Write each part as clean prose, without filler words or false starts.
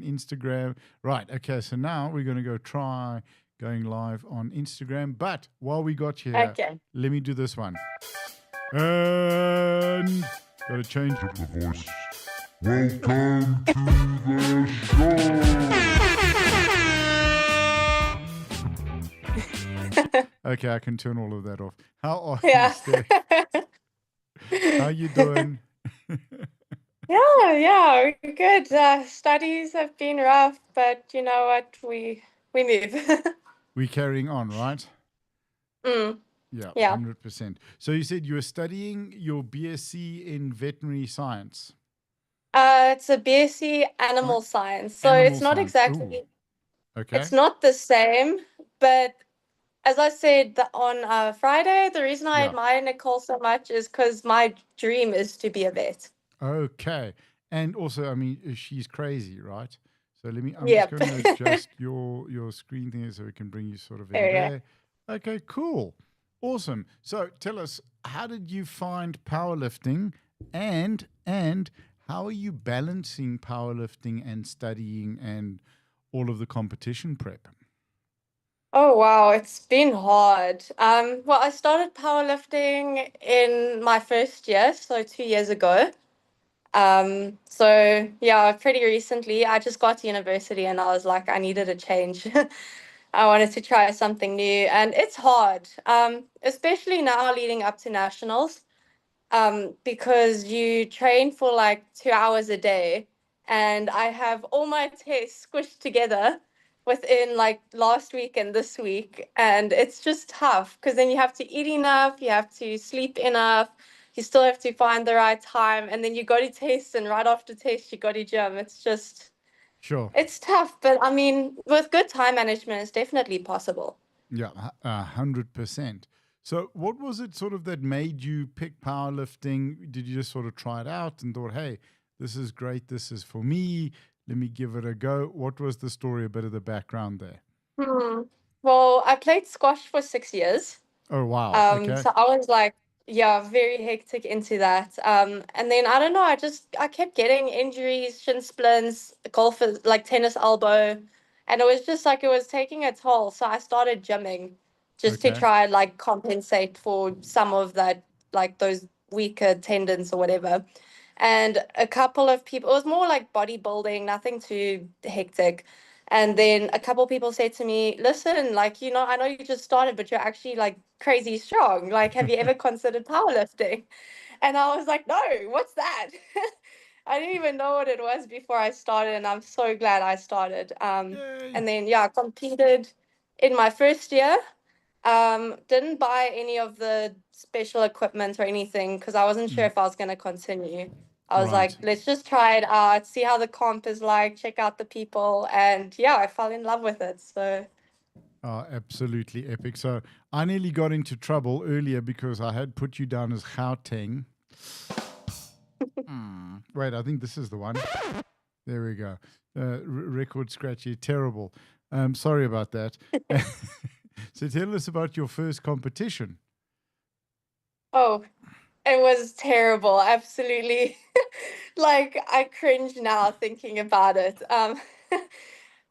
Instagram. Right. Okay. So now we're going to go try going live on Instagram. But while we got you here, Okay. let me do this one. And got to change the voice. Welcome to the show. Okay, I can turn all of that off. How are you, Steph? How you doing? Yeah, we're good. Studies have been rough, but you know what? We move. We're carrying on, right? Yeah, Yeah. 100%. So you said you were studying your BSc in veterinary science. It's a BSc animal science, so it's not science. exactly. Ooh. Okay. It's not the same, but as I said on Friday, the reason I admire Nicole so much is because my dream is to be a vet. Okay. And also, I mean, she's crazy, right? So I'm Yep. just going to adjust your screen thing so we can bring you sort of in there. Okay, cool. Awesome. So tell us, how did you find powerlifting and how are you balancing powerlifting and studying and all of the competition prep? Oh wow, it's been hard. Well, I started powerlifting in my first year, so 2 years ago. So yeah, pretty recently. I just got to university and I was like, I needed a change. I wanted to try something new, and it's hard. Especially now leading up to nationals. Because you train for like 2 hours a day, and I have all my tests squished together within like last week and this week, and it's just tough because then you have to eat enough, you have to sleep enough, you still have to find the right time, and then you go to test, and right after test you go to gym. It's just it's tough, but I mean, with good time management, it's definitely possible. Yeah, 100%. So what was it sort of that made you pick powerlifting? Did you just sort of try it out and thought, hey, this is great, this is for me, let me give it a go? What was the story, a bit of the background there? Well, I played squash for 6 years. Oh, wow. Okay. So I was like, yeah, very hectic into that. And then I don't know, I kept getting injuries, shin splints, like tennis elbow, and it was just like it was taking a toll. So I started gymming just to try and like compensate for some of that, like those weaker tendons or whatever. And a couple of people, it was more like bodybuilding, nothing too hectic. And then a couple people said to me, listen, like, I know you just started, but you're actually like crazy strong. Like, have you ever considered powerlifting? And I was like, no, what's that? I didn't even know what it was before I started, and I'm so glad I started. And then, yeah, I competed in my first year. Didn't buy any of the special equipment or anything because I wasn't sure if I was going to continue. I was like, let's just try it out, see how the comp is like, check out the people. And yeah, I fell in love with it. So. Oh, absolutely epic. So I nearly got into trouble earlier because I had put you down as Gauteng. Wait, I think this is the one. There we go. Record scratchy. Terrible. Sorry about that. So tell us about your first competition. Oh, it was terrible. Absolutely. Like, I cringe now thinking about it. I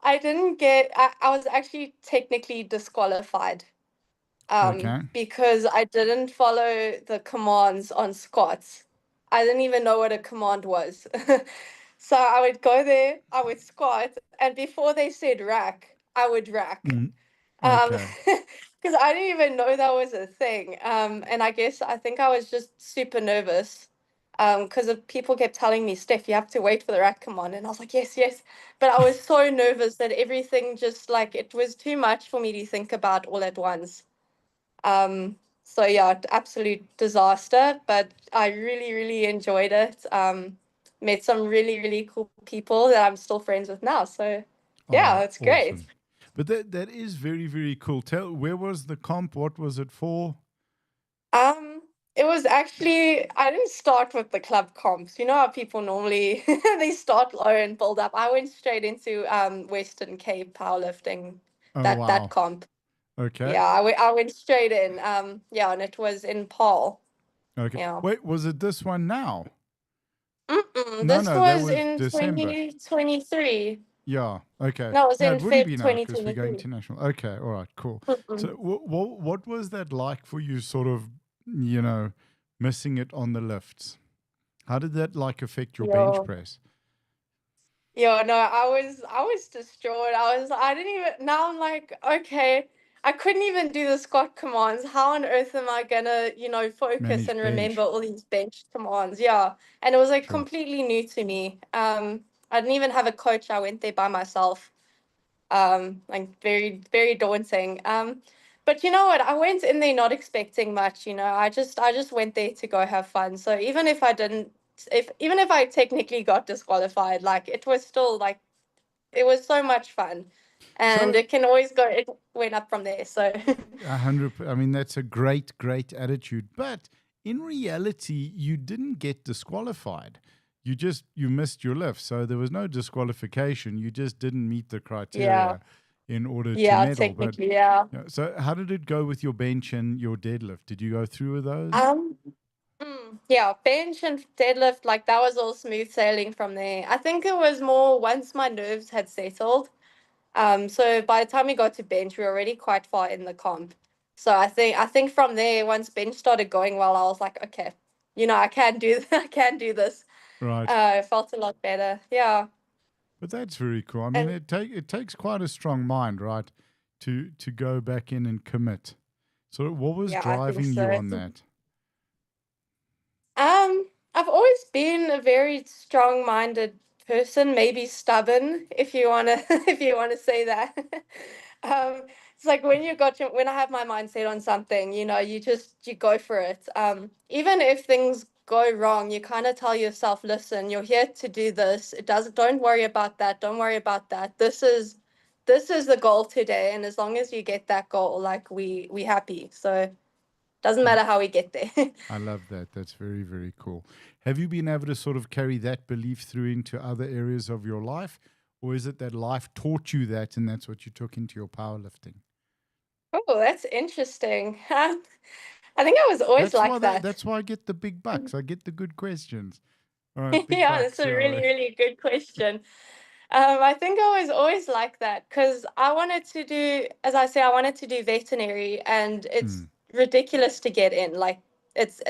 was actually technically disqualified. Because I didn't follow the commands on squats. I didn't even know what a command was. So I would go there, I would squat, and before they said rack, I would rack. Because I didn't even know that was a thing. And I think I was just super nervous. Because people kept telling me, Steph, you have to wait for the rack command. And I was like, yes, yes. But I was so nervous that everything just like it was too much for me to think about all at once. So yeah, absolute disaster, but I really, really enjoyed it. Met some really, really cool people that I'm still friends with now. So yeah, it's great. Awesome. But that is very, very cool. Where was the comp? What was it for? It was actually, I didn't start with the club comps. You know how people normally they start low and build up. I went straight into Western Cape powerlifting, that comp. Okay. Yeah, I went straight in. Yeah, and it was in Paul. Okay. Yeah. Wait, was it this one now? This was in December 2023. Yeah. Okay. No, it was No, in it wouldn't Feb be now because we're going 2023. international. Okay. All right. Cool. So, Mm-mm. what was that like for you? Sort of, you know, missing it on the lifts. How did that like affect your bench Yo. press? Yo, no, I was distraught. I didn't even, now I'm like, okay, I couldn't even do the squat commands. How on earth am I gonna, focus Manage and remember bench. all these bench commands? Yeah. And it was like Sure. completely new to me. I didn't even have a coach. I went there by myself. Like very, very daunting. But you know what? I went in there not expecting much, I just went there to go have fun. So even if I didn't, if even if I technically got disqualified, like it was still like it was so much fun, and So, it can always go. It went up from there. So 100. I mean, that's a great, great attitude. But in reality, you didn't get disqualified. You missed your lift, so there was no disqualification. You just didn't meet the yeah, criteria in order to yeah, medal. But technically, yeah. so, how did it go with your bench and your deadlift? Did you go through with those? Um, yeah, bench and deadlift, like that was all smooth sailing from there. I think it was more once my nerves had settled. So by the time we got to bench, we were already quite far in the comp. So I think from there, once bench started going well, I was like, okay, I can do I can do this. Right. It felt a lot better. Yeah. But that's very cool. I mean, And it takes quite a strong mind, right, to go back in and commit. So, what was yeah, I think driving you so. on that? I've always been a very strong-minded person, maybe stubborn, if you wanna if you wanna say that. It's like when I have my mind set on something, you go for it. Even if things go wrong, you kind of tell yourself, listen, you're here to do this. Don't worry about that. Don't worry about that. This is the goal today, and as long as you get that goal, like we happy. So doesn't I, matter how we get there. I love that. That's very, very cool. Have you been able to sort of carry that belief through into other areas of your life? Or is it that life taught you that and that's what you took into your powerlifting? Oh, that's interesting. I think I was always like that. That's why I get the big bucks. I get the good questions. All right, big Yeah, that's bucks. a Yeah. really, really good question. I think I was always like that because I wanted to do, as I say, I wanted to do veterinary, and it's Hmm. ridiculous to get in. Like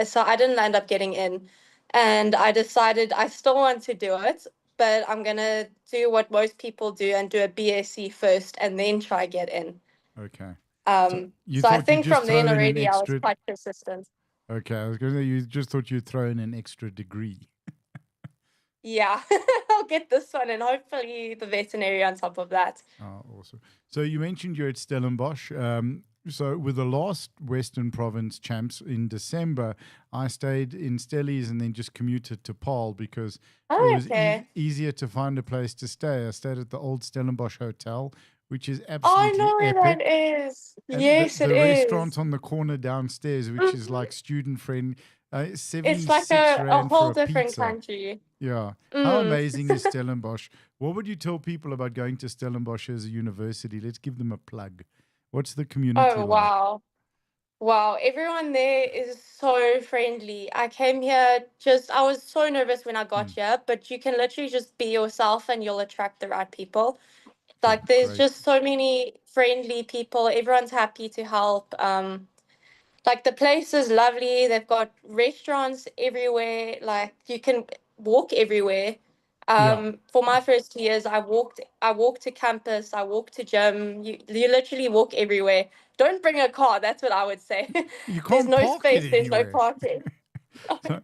so I didn't end up getting in, and I decided I still want to do it, but I'm gonna do what most people do and do a BSc first, and then try get in. Okay. So you So I thought you'd think just from throw then in an already I was extra. quite persistent. Okay, I was going to say you just thought you'd throw in an extra degree. Yeah, I'll get this one and hopefully the veterinary on top of that. Oh, awesome. So you mentioned you're at Stellenbosch. So with the last Western Province champs in December, I stayed in Stellies and then just commuted to Paarl because it Oh, was okay. easier to find a place to stay. I stayed at the old Stellenbosch Hotel, which is I absolutely know where that epic. is. And Yes, it the restaurant is. on the corner downstairs, which is Mhm. like student friendly, It's like 76 a Rand for whole a different pizza. country. Yeah. How Mm. amazing is Stellenbosch? What would you tell people about going to Stellenbosch as a university? Let's give them a plug. What's the community Oh, like? wow. Wow, everyone there is so friendly. I was so nervous when I got Hmm, here, but you can literally just be yourself and you'll attract the right people. sure. Like, there's Great. just so many friendly people. Everyone's happy to help. Like the place is lovely. They've got restaurants everywhere. Like you can walk everywhere. Yeah. For my first 2 years, I walked to campus, I walked to gym. You literally walk everywhere. Don't bring a car, that's what I would say. You There's can't no park it space, there's no anywhere. parking. So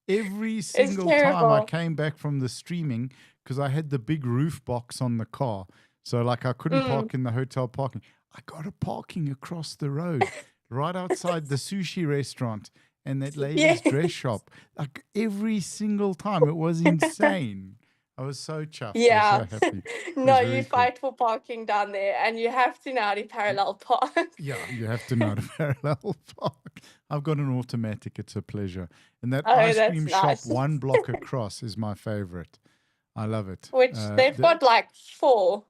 every It's single time I terrible. came back from the streaming, because I had the big roof box on the car. So, like, I couldn't Mm. park in the hotel parking. I got a parking across the road, right outside the sushi restaurant and that lady's dress Yes. shop. Like, every single time. It was insane. I was so chuffed. I was so Yeah. happy. It was No, you very cool. fight for parking down there and you have to now to parallel park. Yeah, you have to know how to parallel park. I've got an automatic. It's a pleasure. And that Oh, ice that's cream shop nice. one block across is my favorite. I love it. Which they've got like four.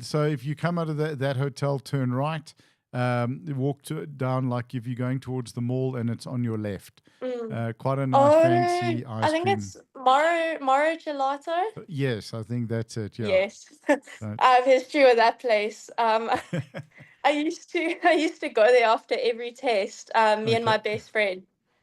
So if you come out of that hotel, turn right, down like if you're going towards the mall and it's on your left. Mm. Quite a nice Oh, fancy I ice think cream. it's Moro Gelato. Yes, I think that's it. Yeah. Yes. Right. I have history with that place. I used to go there after every test, me and Okay. my best friend,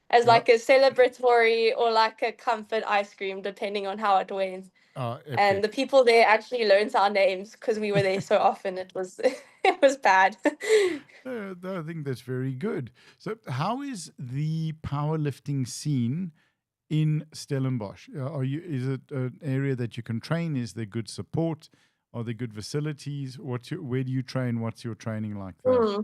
as Yeah. like a celebratory or like a comfort ice cream, depending on how it went. Oh, And the epic. people there actually learned our names because we were there so often. It was it was bad. I think that's very good. So, how is the powerlifting scene in Stellenbosch? Are you? Is it an area that you can train? Is there good support? Are there good facilities? Where do you train? What's your training like there? Hmm.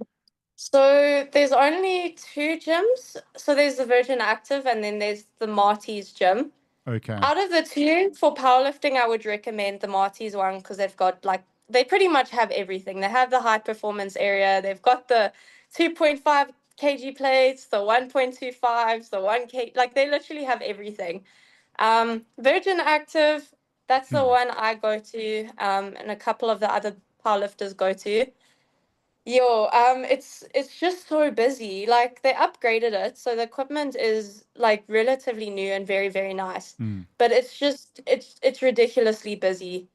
So there's only two gyms. So there's the Virgin Active and then there's the Marty's gym. Okay. Out of the two, for powerlifting, I would recommend the Marty's one because they've got like they pretty much have everything. They have the high performance area. They've got the 2.5 kg plates, the 1.25s, the 1 k. Like they literally have everything. Virgin Active, that's the Hmm. one I go to, and a couple of the other powerlifters go to. It's just so busy. Like they upgraded it, so the equipment is like relatively new and very, very nice. Hmm. But it's ridiculously busy.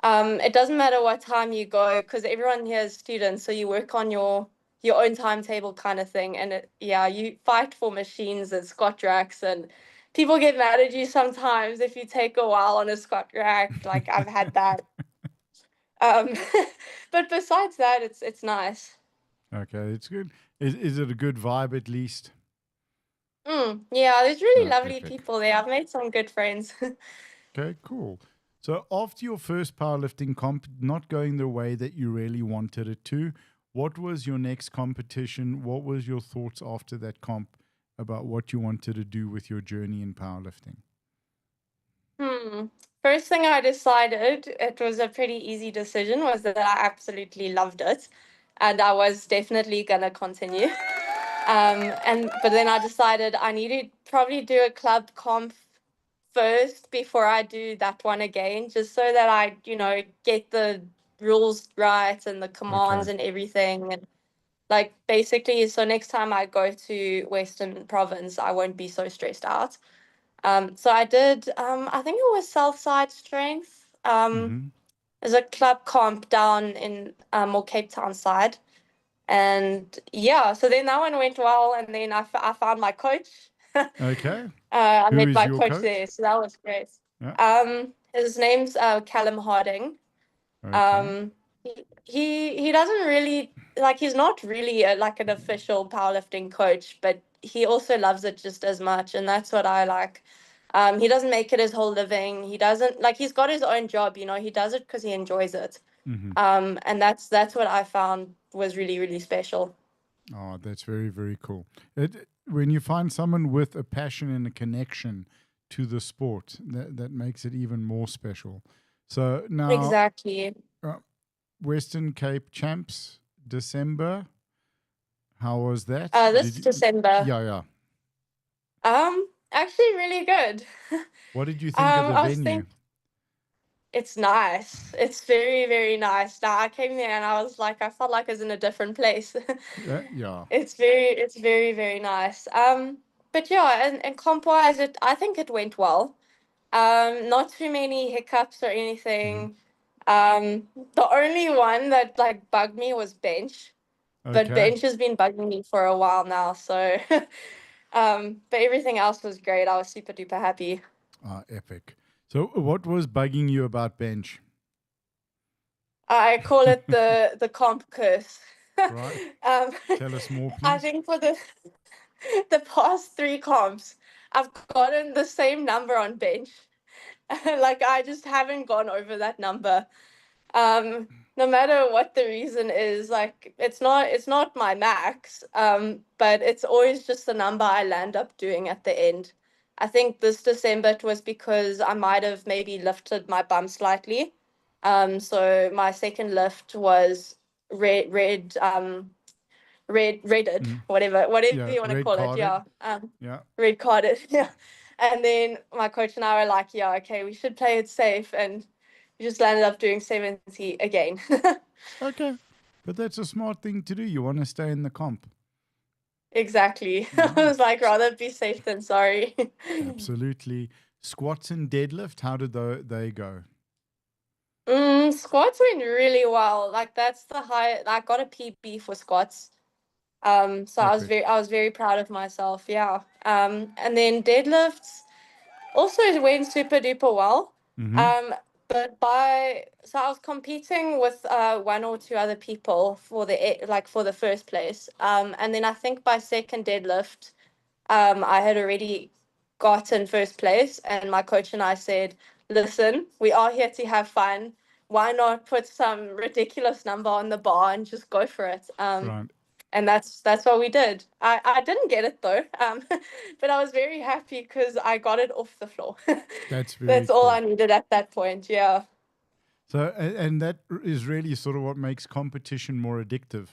It doesn't matter what time you go because everyone here is students, so you work on your own timetable kind of thing. And you fight for machines and squat racks, and people get mad at you sometimes if you take a while on a squat rack. Like I've had that. Um, but besides that, it's nice. Okay, it's good. Is it a good vibe at least? Yeah, there's really lovely Epic. people there. I've made some good friends. Okay, cool. So after your first powerlifting comp not going the way that you really wanted it to, what was your next competition? What was your thoughts after that comp about what you wanted to do with your journey in powerlifting? Hmm. First thing I decided, it was a pretty easy decision, was that I absolutely loved it, and I was definitely gonna continue. And but then I decided I need to probably do a club comp first before I do that one again, just so that I, get the rules right and the Okay. commands and everything. And like basically, so next time I go to Western Province, I won't be so stressed out. So I did, I think it was Southside Strength. Mm-hmm. There's a club comp down in more Cape Town side. And yeah, so then that one went well. And then I found my coach. Okay. I Who met is my your coach there. coach? So that was great. Yeah. His name's Callum Harding. Okay. Um, he doesn't really like he's not really like an official powerlifting coach, but he also loves it just as much, and that's what I like. He doesn't make it his whole living. He doesn't like he's got his own job, he does it because he enjoys it. Mm-hmm. And that's what I found was really, really special. Oh, that's very, very cool. When you find someone with a passion and a connection to the sport, that makes it even more special. So now, Exactly. uh, Western Cape Champs, December. How was that? This Did you? December. Yeah, yeah. Actually really good. What did you think of the I was venue? thinking it's nice. It's very, very nice. Now I came there and I was like, I felt like I was in a different place. Yeah. It's very, very nice. But yeah, and comp wise, I think it went well. Not too many hiccups or Hmm. anything. The only one that like bugged me was bench, but Okay. bench has been bugging me for a while now. So, but everything else was great. I was super duper happy. Epic. So, what was bugging you about bench? I call it the comp curse. Right. um, Tell us more, I please. think for the past three comps, I've gotten the same number on bench. Like I just haven't gone over that number. Um, no matter what the reason is, like it's not my max. But it's always just the number I land up doing at the end. I think this December it was because I might have maybe lifted my bum slightly. So my second lift was redded, Mm. whatever Yeah, you want to red call it. carded. Yeah. Yeah. Red carded. Yeah. And then my coach and I were like, yeah, okay, we should play it safe, and we just landed up doing 70 again. Okay. But that's a smart thing to do. You want to stay in the comp. Exactly. I Yeah. was like, rather be safe than sorry. Absolutely. Squats and deadlift, how did they go? Squats went really well. Like that's the high. I got a PB for squats. So Epic. I was very proud of myself. Yeah. And then deadlifts also went super duper well. Mm-hmm. Um, so I was competing with one or two other people for for the first place. And then I think by second deadlift, I had already gotten first place, and my coach and I said, "Listen, we are here to have fun. Why not put some ridiculous number on the bar and just go for it?" Right. And that's what we did. I didn't get it though, but I was very happy because I got it off the floor. That's very That's all cool. I needed at that point. Yeah. So, and that is really sort of what makes competition more addictive.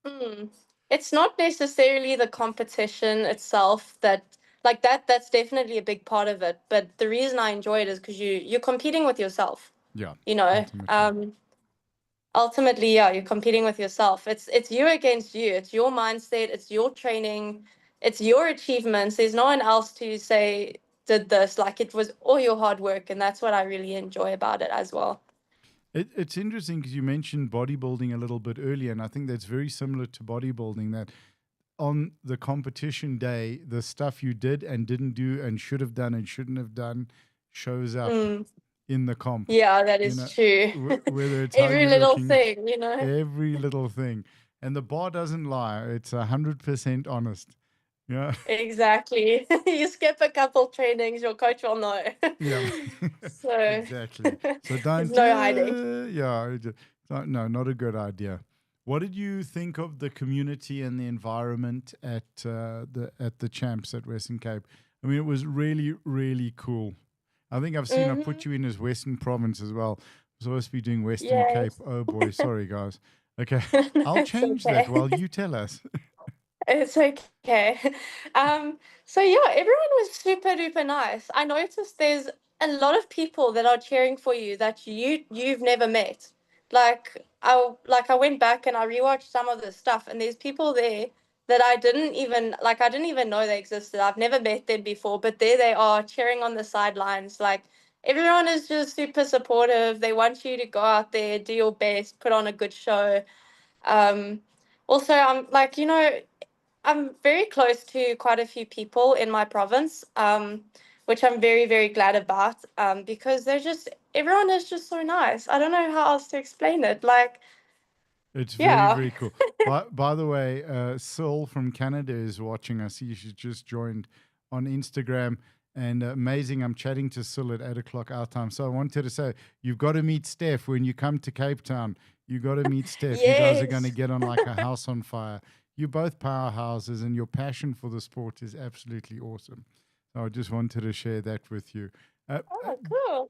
Mm. It's not necessarily the competition itself that's definitely a big part of it. But the reason I enjoy it is because you're competing with yourself, Yeah, you know. ultimately. Ultimately, yeah, you're competing with yourself. It's you against you. It's your mindset, it's your training, it's your achievements. There's no one else to say did this. Like it was all your hard work, and that's what I really enjoy about it as well. It's interesting because you mentioned bodybuilding a little bit earlier, and I think that's very similar to bodybuilding. That on the competition day, the stuff you did and didn't do and should have done and shouldn't have done shows up Mm, in the comp. yeah, that You is know, true. whether it's how Every you're little looking, thing, you know. every little thing, and the bar doesn't lie. It's 100% honest. Yeah, Exactly. You skip a couple trainings, your coach will know. yeah, So exactly. So there's don't, no hiding. no, not a good idea. What did you think of the community and the environment at the champs at Western Cape? I mean, it was really, really cool. I think I Mm-hmm. put you in as Western Province as well. I'm supposed to be doing Western Cape. Yes. Oh boy, sorry guys. Okay, I'll It's change that okay. while you tell us. It's okay. So yeah, everyone was super duper nice. I noticed there's a lot of people that are cheering for you that you've never met. I went back and I rewatched some of the stuff, and there's people there that I didn't even know they existed. I've never met them before, but there they are cheering on the sidelines. Like everyone is just super supportive. They want you to go out there, do your best, put on a good show. Um, Also, I'm like, I'm very close to quite a few people in my province, which I'm very, very glad about, because everyone is just so nice. I don't know how else to explain it. Like, It's very, yeah. very cool. By the way, Syl from Canada is watching us. She's just joined on Instagram. And amazing, I'm chatting to Syl at 8 o'clock our time. So I wanted to say, you've got to meet Steph when you come to Cape Town. You got to meet Steph. You guys are going to Yes. get on like a house on fire. You're both powerhouses, and your passion for the sport is absolutely awesome. So I just wanted to share that with you. Uh, uh, Oh, cool.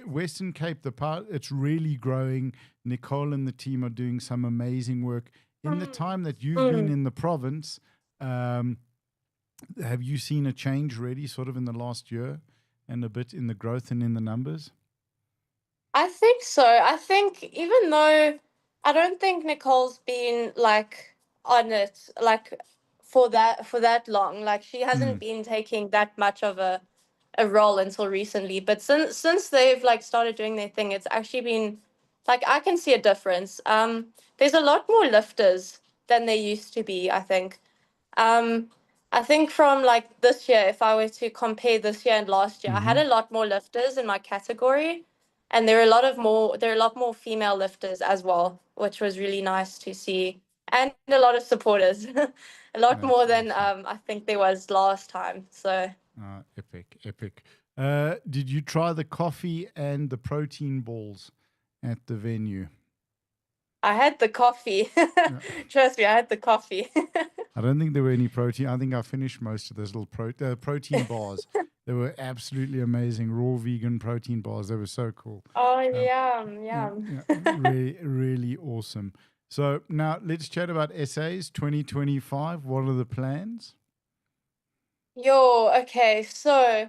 Western Cape, the part it's really growing. Nicole and the team are doing some amazing work. In the Mm. time that you've been Mm. in the province, um, have you seen a change really, sort of in the last year, and a bit in the growth and in the numbers? I think so. I think even though I don't think Nicole's been like on it like for that long, like she Mm, hasn't been taking that much of a role until recently. But since they've like started doing their thing, it's actually been like I can see a difference. There's a lot more lifters than there used to be, I think. Um, I think from like this year, if I were to compare this year and last year, I had mm-hmm. a lot more lifters in my category, and there are a lot more female lifters as well, which was really nice to see, and a lot of supporters, a lot That's more than awesome. I think there was last time. So Epic, epic. Did you try the coffee and the protein balls at the venue? I had the coffee. Yeah. Trust me, I had the coffee. I don't think there were any protein. I think I finished most of those little protein bars. They were absolutely amazing, raw vegan protein bars. They were so cool. Oh, Um, yum, yeah, yum. yeah, really, really awesome. So now let's chat about essays 2025. What are the plans? Yo, okay, so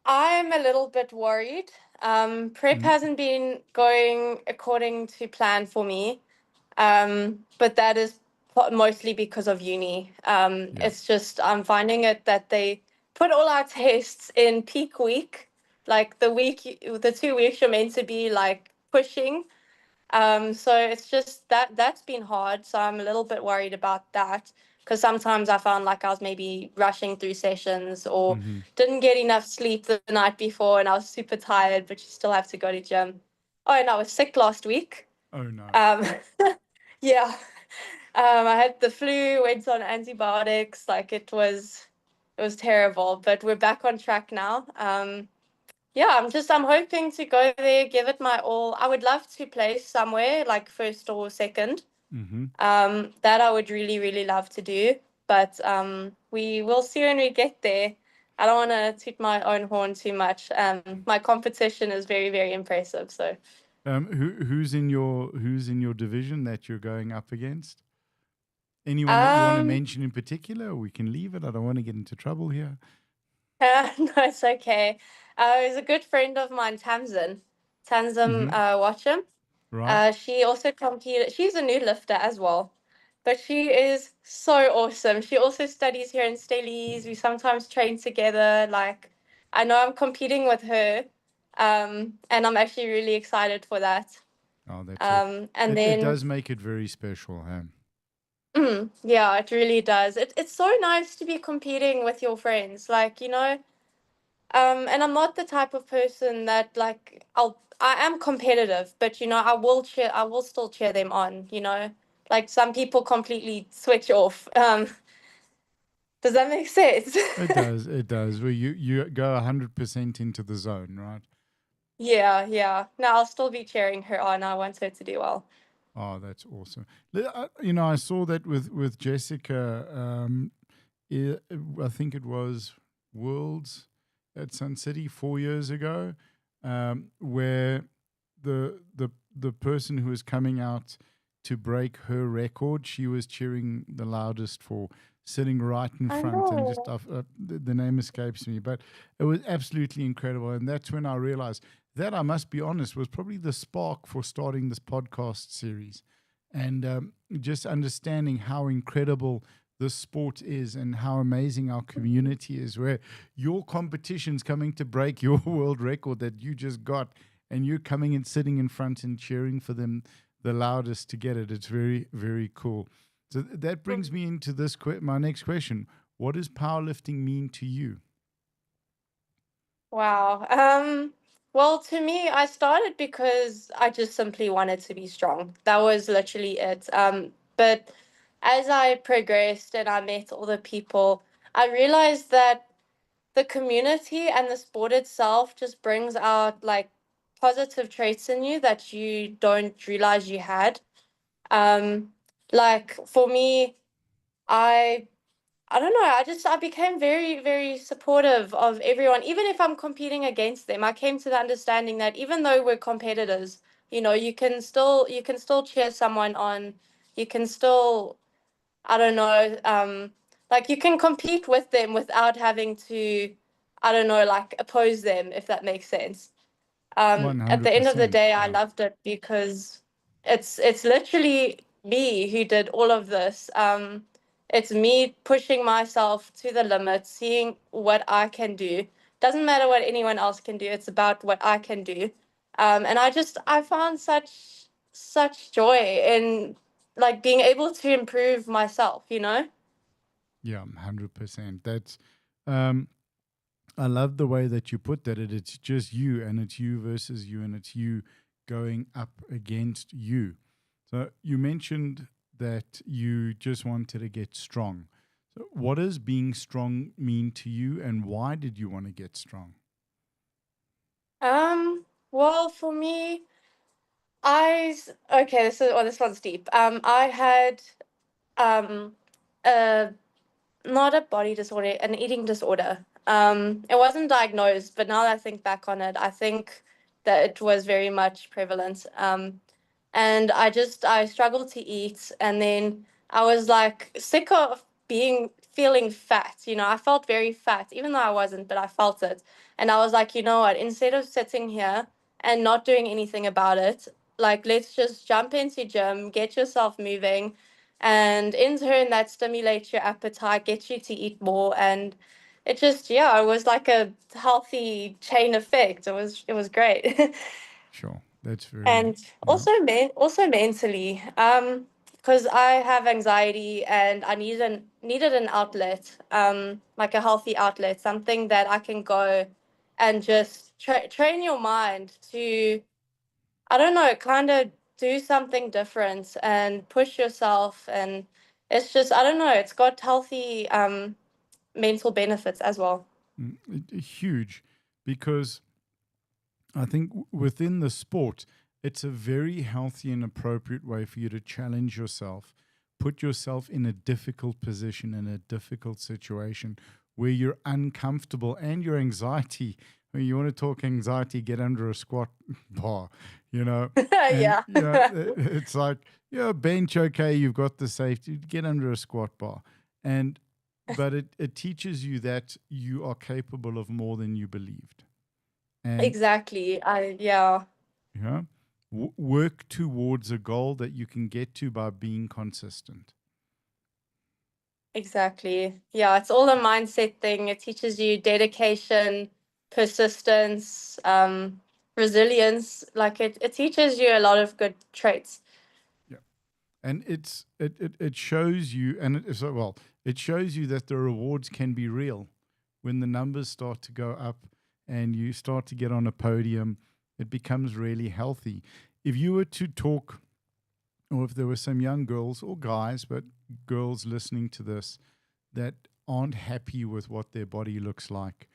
I'm a little bit worried. Prep Mm, hasn't been going according to plan for me, but that is mostly because of uni. yeah, It's just I'm finding it that put all our tests in peak week, like the 2 weeks you're meant to be like pushing. So it's just that's been hard. So I'm a little bit worried about that because sometimes I found like I was maybe rushing through sessions or Mm-hmm. didn't get enough sleep the night before and I was super tired, but you still have to go to gym. Oh, and I was sick last week. Oh no. Um, yeah. I had the flu, went on antibiotics, like it was terrible, but we're back on track now. Yeah, I'm hoping to go there, give it my all. I would love to place somewhere like first or second. Mm-hmm. That I would really, really love to do, but we will see when we get there. I don't want to toot my own horn too much. My competition is very, very impressive, so. Who's in your division that you're going up against? Anyone that you want to Um, mention in particular? Or we can leave it. I don't want to get into trouble here. no, it's okay. It was a good friend of mine, Tamsin Mm-hmm. Watcham. Right. She also competed. She's a new lifter as well, but she is so awesome. She also studies here in Stellies. We sometimes train together. Like, I know I'm competing with her, and I'm actually really excited for that. Oh, that's it. And It then, does make it very special, huh? yeah, it really does. It's so nice to be competing with your friends. Like, and I'm not the type of person that like I am competitive, but I will still cheer them on. Like some people completely switch off. Does that make sense? It does. It does. Well, you go 100% into the zone, right? Yeah, yeah. No, I'll still be cheering her on. I want her to do well. Oh, that's awesome. I saw that with Jessica. I think it was Worlds at Sun City 4 years ago, where the person who was coming out to break her record, she was cheering the loudest for sitting right in I front, and just know. the name escapes me, but it was absolutely incredible, and that's when I realized that, I must be honest, was probably the spark for starting this podcast series, and just understanding how incredible this sport is and how amazing our community is, where your competition's coming to break your world record that you just got, and you're coming and sitting in front and cheering for them the loudest to get it. It's very, very cool. So that brings me into my next question. What does powerlifting mean to you? Wow. Well, to me, I started because I just simply wanted to be strong. That was literally it. But as I progressed and I met all the people, I realized that the community and the sport itself just brings out like positive traits in you that you don't realize you had. Um, like for me, I I don't know. I became very, very supportive of everyone. Even if I'm competing against them, I came to the understanding that even though we're competitors, you can still cheer someone on. You can still, I don't know, like you can compete with them without having to, I don't know, like oppose them, if that makes sense. At the end of the 100%. day, I Yeah. loved it because it's literally me who did all of this. It's me pushing myself to the limit, seeing what I can do. Doesn't matter what anyone else can do. It's about what I can do. And I found such joy in like being able to improve myself. Yeah, 100%. Um, I love the way that you put that. It's just you, and it's you versus you, and it's you going up against you. So you mentioned that you just wanted to get strong. So what does being strong mean to you, and why did you want to get strong? Well, for me, okay, this one's deep. I had um a not a body disorder, an eating disorder. It wasn't diagnosed, but now that I think back on it, I think that it was very much prevalent. And I struggled to eat, and then I was like sick of feeling fat. I felt very fat, even though I wasn't, but I felt it. And I was like, you know what? Instead of sitting here and not doing anything about it, like let's just jump into gym, get yourself moving, and in turn that stimulates your appetite, gets you to eat more, and it just, yeah, it was like a healthy chain effect. It was great. Sure. That's very, And yeah. also mentally, because I have anxiety and I needed an outlet, like a healthy outlet, something that I can go and just train your mind to, I don't know, kind of do something different and push yourself. And it's just, I don't know, it's got healthy mental benefits as well. Huge, because I think within the sport, it's a very healthy and appropriate way for you to challenge yourself, put yourself in a difficult position, in a difficult situation where you're uncomfortable and your anxiety. When you want to talk anxiety, get under a squat bar, you know, and Yeah. it's like, yeah, bench, okay, you've got the safety, get under a squat bar. And but it teaches you that you are capable of more than you believed. And Exactly. Yeah. yeah, work towards a goal that you can get to by being consistent. Exactly. Yeah, it's all a mindset thing. It teaches you dedication, persistence, resilience. Like it teaches you a lot of good traits. Yeah, and it shows you, and so well, it shows you that the rewards can be real when the numbers start to go up and you start to get on a podium. It becomes really healthy. If you were to talk, or if there were some young girls or guys, but girls listening to this that aren't happy with what their body looks like,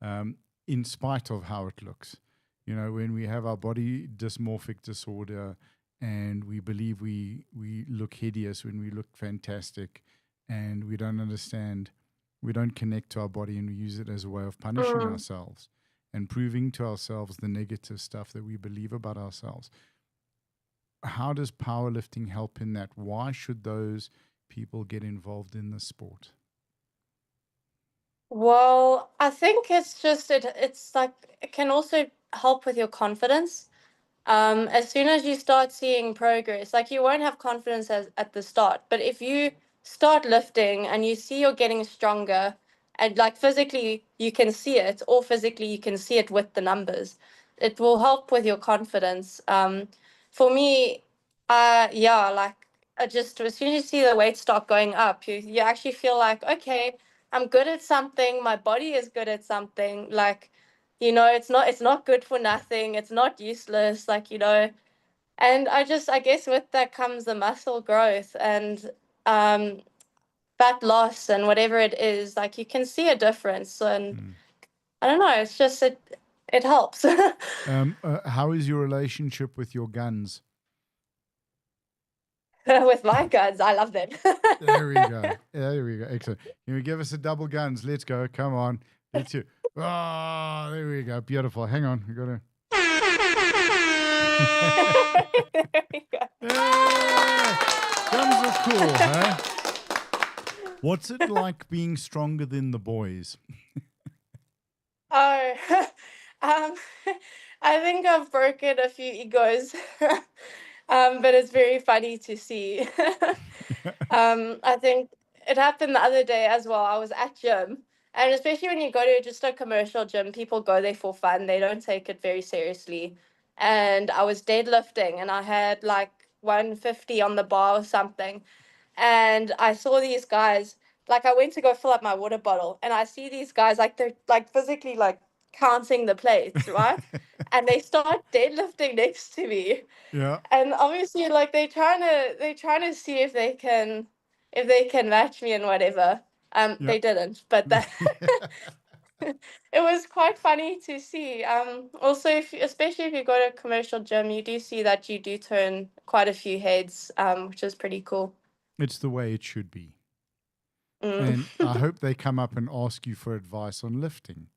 um, in spite of how it looks. You know, when we have our body dysmorphic disorder and we believe we look hideous when we look fantastic, and we don't understand, we don't connect to our body, and we use it as a way of punishing Mm. ourselves and proving to ourselves the negative stuff that we believe about ourselves. How does powerlifting help in that? Why should those people get involved in the sport? Well, I think it's just it's like it can also help with your confidence. As soon as you start seeing progress, like you won't have confidence at the start, but if you start lifting and you see you're getting stronger, and like physically you can see it, or physically you can see it with the numbers, it will help with your confidence. For me, yeah, like just as soon as you see the weight start going up, you actually feel like, okay, I'm good at something, my body is good at something, like, it's not good for nothing, it's not useless, like, and I guess with that comes the muscle growth and um fat loss and whatever it is, like you can see a difference. And Mm. I don't know, it's just it helps. How is your relationship with your guns? With my guns, I love them. There we go. There we go. Excellent. Can you give us a double guns? Let's go. Come on. Let's do. Oh, there we go. Beautiful. Hang on. We got to. There we go. Yeah. Guns are cool, huh? What's it like being stronger than the boys? Oh, um, I think I've broken a few egos, but it's very funny to see. I think it happened the other day as well. I was at gym, and especially when you go to just a commercial gym, people go there for fun. They don't take it very seriously. And I was deadlifting, and I had like 150 on the bar or something. And I saw these guys, like I went to go fill up my water bottle, and I see these guys like they're like physically like counting the plates, right? And they start deadlifting next to me, Yeah. and obviously like they trying to see if they can match me and whatever. Yeah. They didn't, but that it was quite funny to see. Also, especially if you go to a commercial gym, you do see that you do turn quite a few heads, which is pretty cool. It's the way it should be. Mm. And I hope they come up and ask you for advice on lifting.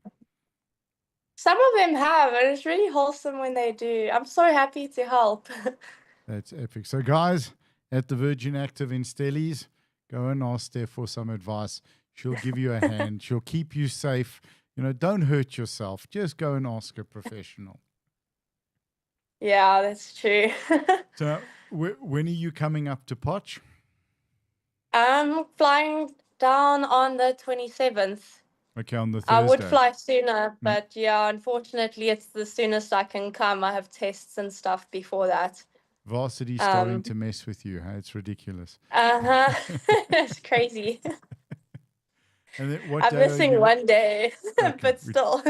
Some of them have, and it's really wholesome when they do. I'm so happy to help. That's epic. So, guys, at the Virgin Active in Stellies, go and ask Steph for some advice. She'll give you a hand. She'll keep you safe. You know, don't hurt yourself. Just go and ask a professional. Yeah, that's true. So, when are you coming up to Potch? I'm flying down on the 27th. Okay, on the I would Thursday. fly sooner, Mm. but yeah, unfortunately, it's the soonest I can come. I have tests and stuff before that. Varsity's starting Um, to mess with you. Hey? It's ridiculous. uh-huh. It's crazy. And then what I'm day are missing you? one day, Okay, but still.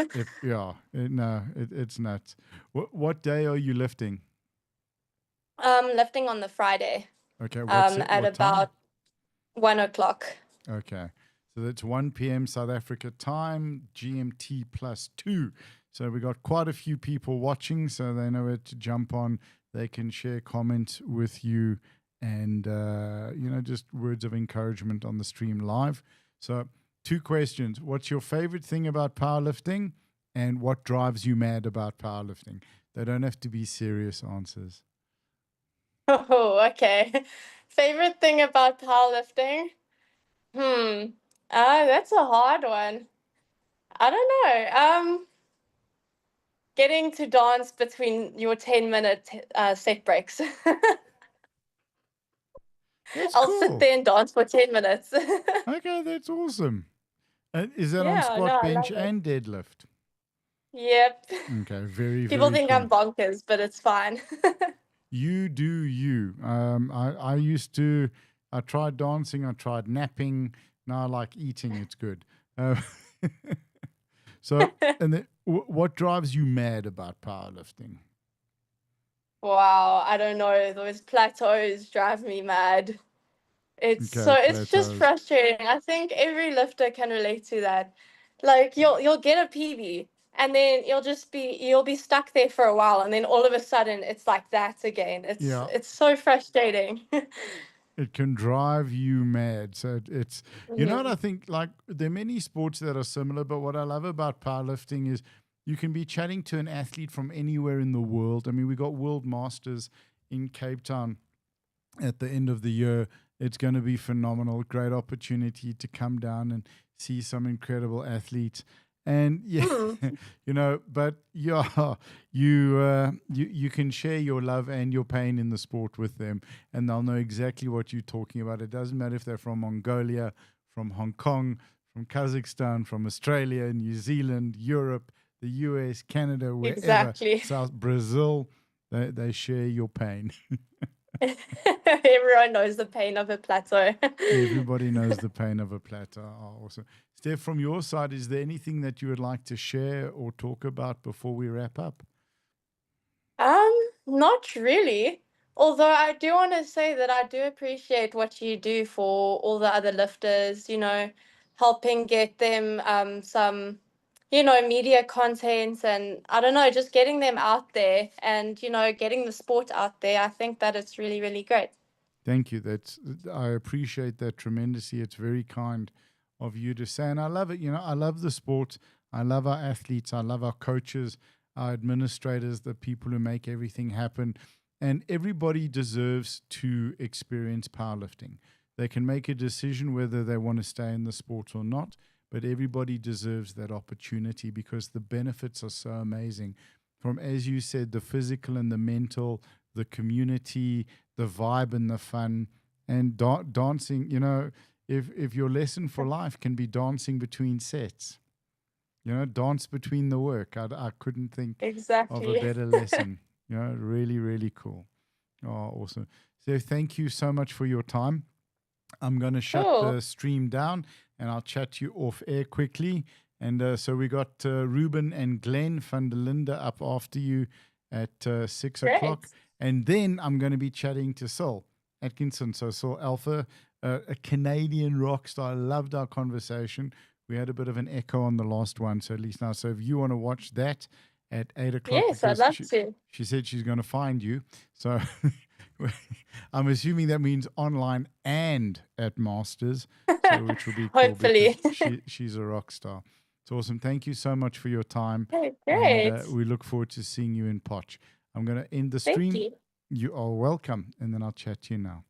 no, it's nuts. What day are you lifting? Lifting on the Friday, Okay, at what time? about 1 o'clock. Okay, so that's 1 p.m. South Africa time, GMT +2. So we got quite a few people watching, so they know where to jump on. They can share comments with you, and just words of encouragement on the stream live. So 2 questions: what's your favorite thing about powerlifting, and what drives you mad about powerlifting? They don't have to be serious answers. Oh, okay. Favorite thing about powerlifting? Hmm. That's a hard one. I don't know. Getting to dance between your 10-minute set breaks. That's I'll sit cool. there and dance for 10 minutes. Okay, that's awesome. Is that on Yeah, no, squat, I bench, love it. and deadlift? Yep. Okay, very, People very think cool. I'm bonkers, but it's fine. You do you. I tried dancing, I tried napping. Now I like eating. It's good. Uh, so, and what drives you mad about powerlifting? Wow, I don't know. Those plateaus drive me mad. Okay, It's just plateaus. frustrating. I think every lifter can relate to that. Like you'll get a PB and then you'll be stuck there for a while and then all of a sudden it's like that again. Yeah, It's so frustrating. it can drive you mad. So what I Mhm. think, like, there are many sports that are similar, but what I love about powerlifting is you can be chatting to an athlete from anywhere in the world. I mean, we got World Masters in Cape Town at the end of the year. It's going to be phenomenal. Great opportunity to come down and see some incredible athletes. And yeah, Hmm. but yeah, you can share your love and your pain in the sport with them, and they'll know exactly what you're talking about. It doesn't matter if they're from Mongolia, from Hong Kong, from Kazakhstan, from Australia, New Zealand, Europe, the US, Canada, wherever, Exactly. South Brazil, they share your pain. Everyone knows the pain of a plateau. Everybody knows the pain of a platter. Oh, awesome. Steph, from your side, is there anything that you would like to share or talk about before we wrap up? Not really. Although I do want to say that I do appreciate what you do for all the other lifters, helping get them some, media content and I don't know, just getting them out there and, getting the sport out there. I think that it's really, really great. Thank you. I appreciate that tremendously. It's very kind of you to say, and I love it. I love the sport. I love our athletes. I love our coaches, our administrators, the people who make everything happen. And everybody deserves to experience powerlifting. They can make a decision whether they want to stay in the sport or not, but everybody deserves that opportunity because the benefits are so amazing. From, as you said, the physical and the mental, the community, the vibe and the fun, and dancing. If your lesson for life can be dancing between sets, dance between the work. I couldn't think of a Exactly. better lesson. Really, really cool. Oh, awesome. So thank you so much for your time. I'm going to shut Cool. the stream down and I'll chat you off air quickly. And so we got Ruben and Glenn van der Linde up after you at 6 Great. o'clock. And then I'm going to be chatting to Saul Atkinson. So Saul Alpha, a Canadian rock star. I loved our conversation. We had a bit of an echo on the last one. So at least now, so if you want to watch that at 8 o'clock, Yes, I'd because love to. she said she's going to find you. So I'm assuming that means online and at Masters, so which will be cool because Hopefully. she's a rock star. It's awesome. Thank you so much for your time, Okay, and great. we look forward to seeing you in Poch. I'm going to end the Thank stream. you. You are welcome, and then I'll chat to you now.